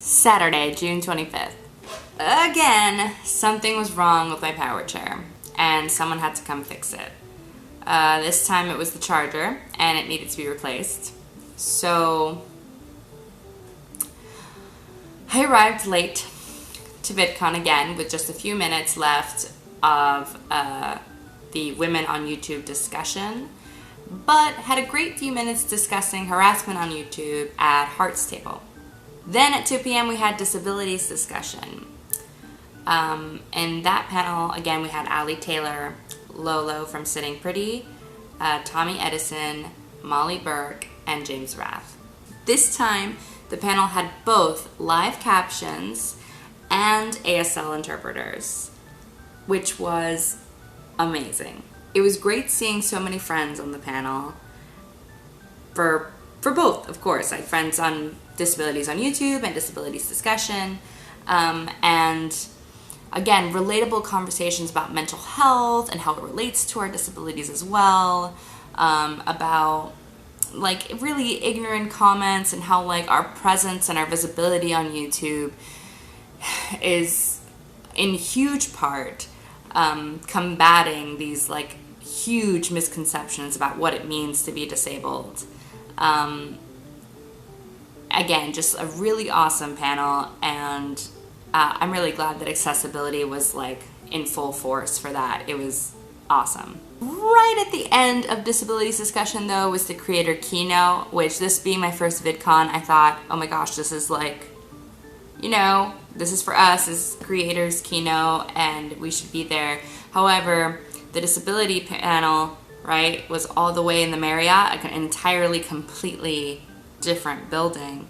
Saturday, June 25th. Again, something was wrong with my power chair, and someone had to come fix it. This time it was the charger, and it needed to be replaced. So, I arrived late to Vidcon again with just a few minutes left of the Women on YouTube discussion, but had a great few minutes discussing harassment on YouTube at Heart's Table. Then at 2 p.m. we had disabilities discussion. In that panel, again, we had Ali Taylor, Lolo from Sitting Pretty, Tommy Edison, Molly Burke, and James Rath. This time, the panel had both live captions and ASL interpreters, which was amazing. It was great seeing so many friends on the panel. For both, of course. I had friends on disabilities on YouTube and disabilities discussion. And again, relatable conversations about mental health and how it relates to our disabilities as well. About like really ignorant comments and how like our presence and our visibility on YouTube is in huge part combating these like huge misconceptions about what it means to be disabled. Again, just a really awesome panel, and I'm really glad that accessibility was like in full force for that. It was awesome. Right at the end of disabilities discussion though was the creator keynote, which this being my first VidCon, I thought, oh my gosh, this is like, you know, this is for us as creators keynote and we should be there. However, the disability panel, right, was all the way in the Marriott, like an entirely, completely different building.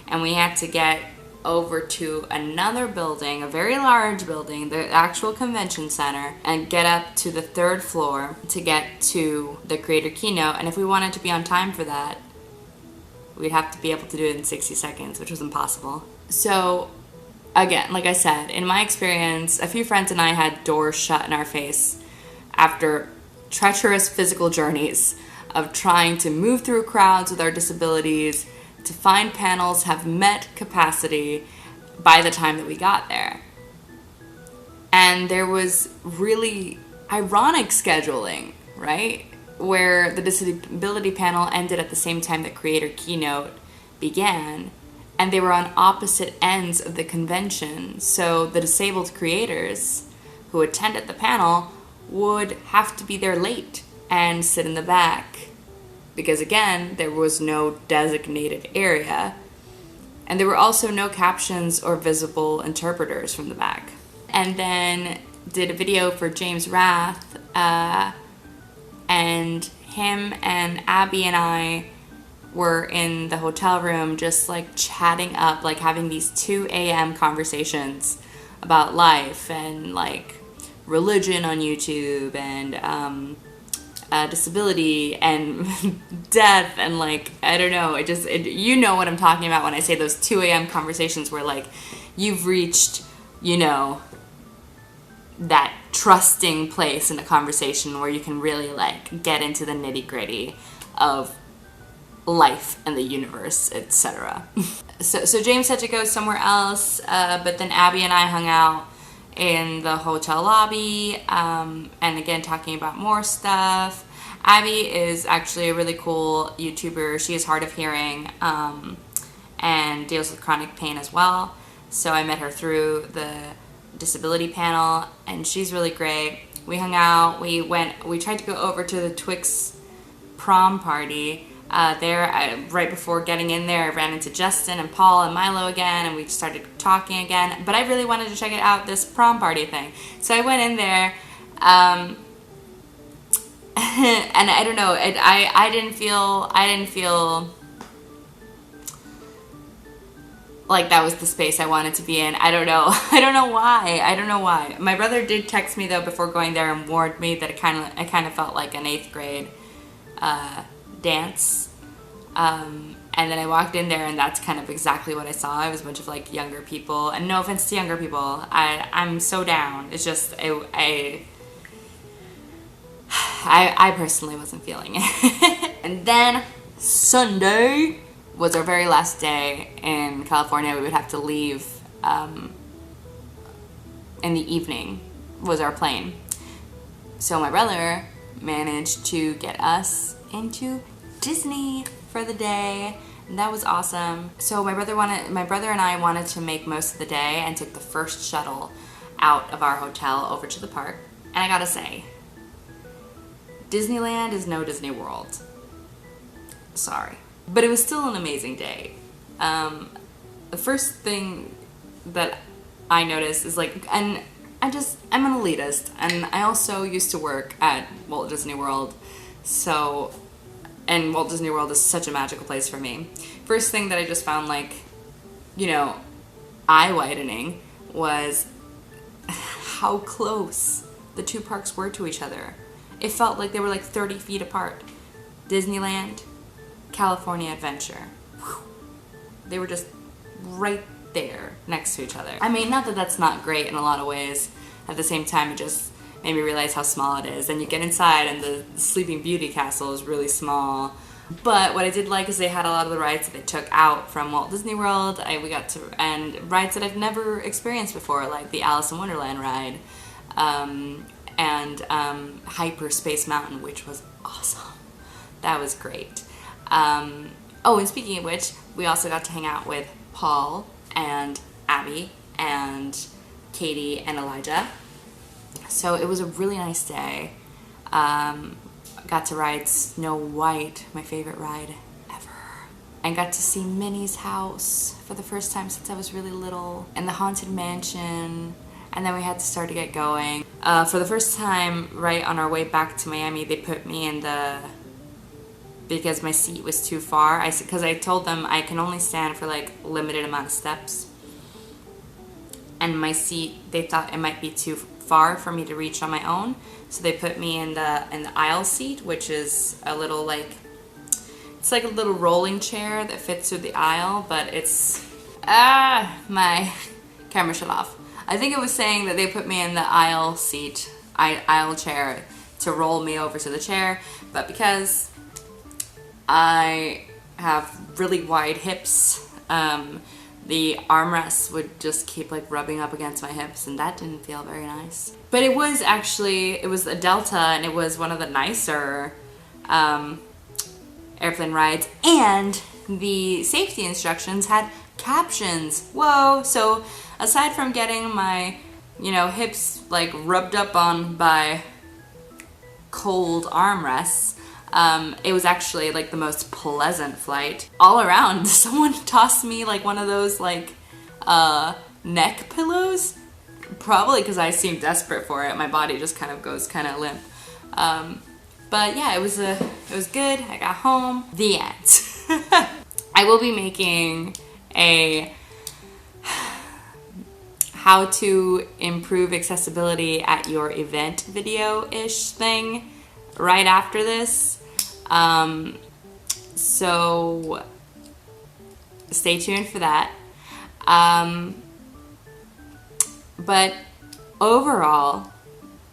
And we had to get over to another building, a very large building, the actual convention center, and get up to the 3rd floor to get to the creator keynote. And if we wanted to be on time for that, we'd have to be able to do it in 60 seconds, which was impossible. So again, like I said, in my experience, a few friends and I had doors shut in our face after treacherous physical journeys of trying to move through crowds with our disabilities to find panels have met capacity by the time that we got there. And there was really ironic scheduling, right? Where the disability panel ended at the same time that creator keynote began, and they were on opposite ends of the convention. So the disabled creators who attended the panel would have to be there late and sit in the back because, again, there was no designated area, and there were also no captions or visible interpreters from the back. And then did a video for James Rath, and him and Abby and I were in the hotel room just like chatting up, like having these 2 a.m. conversations about life and like religion on YouTube and disability and death and like, I don't know, you know what I'm talking about when I say those 2 a.m. conversations where like you've reached, you know, that trusting place in a conversation where you can really like get into the nitty-gritty of life and the universe, etc. So James had to go somewhere else, but then Abby and I hung out in the hotel lobby, and again talking about more stuff. Abby is actually a really cool YouTuber. She is hard of hearing and deals with chronic pain as well. So I met her through the disability panel, and she's really great. We hung out. We tried to go over to the Twix prom party. Right before getting in there, I ran into Justin and Paul and Milo again, and we started talking again. But I really wanted to check it out, this prom party thing. So I went in there, and I don't know, I didn't feel like that was the space I wanted to be in. I don't know. I don't know why. My brother did text me though before going there and warned me that it kind of felt like an 8th grade dance. And then I walked in there and that's kind of exactly what I saw. It was a bunch of like younger people, and no offense to younger people, I'm so down. It's just I personally wasn't feeling it. And then Sunday, was our very last day in California. We would have to leave in the evening was our plane. So my brother managed to get us into Disney for the day. And that was awesome. So my brother and I wanted to make most of the day and took the first shuttle out of our hotel over to the park. And I gotta say, Disneyland is no Disney World. Sorry. But it was still an amazing day. The first thing that I noticed is like, and I'm an elitist, and I also used to work at Walt Disney World, and Walt Disney World is such a magical place for me. First thing that I just found, like, you know, eye-widening was how close the two parks were to each other. It felt like they were like 30 feet apart. Disneyland, California Adventure. Whew. They were just right there next to each other. I mean, not that that's not great in a lot of ways. At the same time, it just made me realize how small it is. And you get inside and the Sleeping Beauty castle is really small. But what I did like is they had a lot of the rides that they took out from Walt Disney World. And rides that I've never experienced before, like the Alice in Wonderland ride, and Hyperspace Mountain, which was awesome. That was great. And speaking of which, we also got to hang out with Paul and Abby and Katie and Elijah. So it was a really nice day. Got to ride Snow White, my favorite ride ever. And got to see Minnie's house for the first time since I was really little. And the Haunted Mansion. And then we had to start to get going. For the first time, right on our way back to Miami, they put me in because my seat was too far. Because I told them I can only stand for like limited amount of steps. And my seat, they thought it might be too far for me to reach on my own. So they put me in the aisle seat, which is a little it's like a little rolling chair that fits through the aisle, but it's, my camera shut off. I think it was saying that they put me in the aisle seat, aisle chair to roll me over to the chair, but because I have really wide hips, the armrests would just keep like rubbing up against my hips, and that didn't feel very nice. But it was a Delta, and it was one of the nicer airplane rides, and the safety instructions had captions. Whoa! So aside from getting my, hips like rubbed up on by cold armrests, it was actually like the most pleasant flight all around. Someone tossed me like one of those like neck pillows, probably because I seemed desperate for it. My body just kind of goes kind of limp. But yeah, it was good. I got home. The end. I will be making a how to improve accessibility at your event video-ish thing right after this. So stay tuned for that. But overall,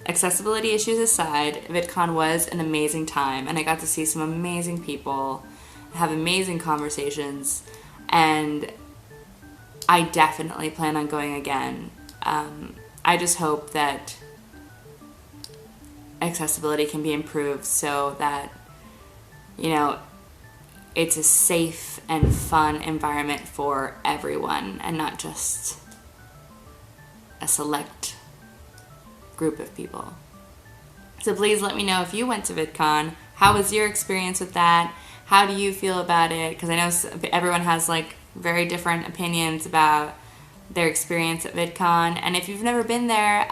accessibility issues aside, VidCon was an amazing time, and I got to see some amazing people, have amazing conversations, and I definitely plan on going again. I just hope that accessibility can be improved so that, it's a safe and fun environment for everyone and not just a select group of people. So please let me know if you went to VidCon. How was your experience with that? How do you feel about it? Because I know everyone has like very different opinions about their experience at VidCon. And if you've never been there,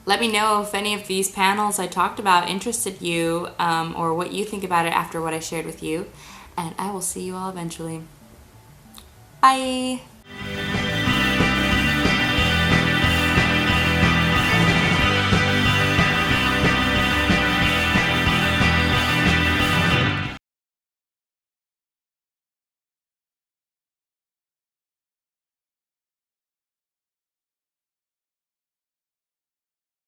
let me know if any of these panels I talked about interested you, or what you think about it after what I shared with you. And I will see you all eventually. Bye!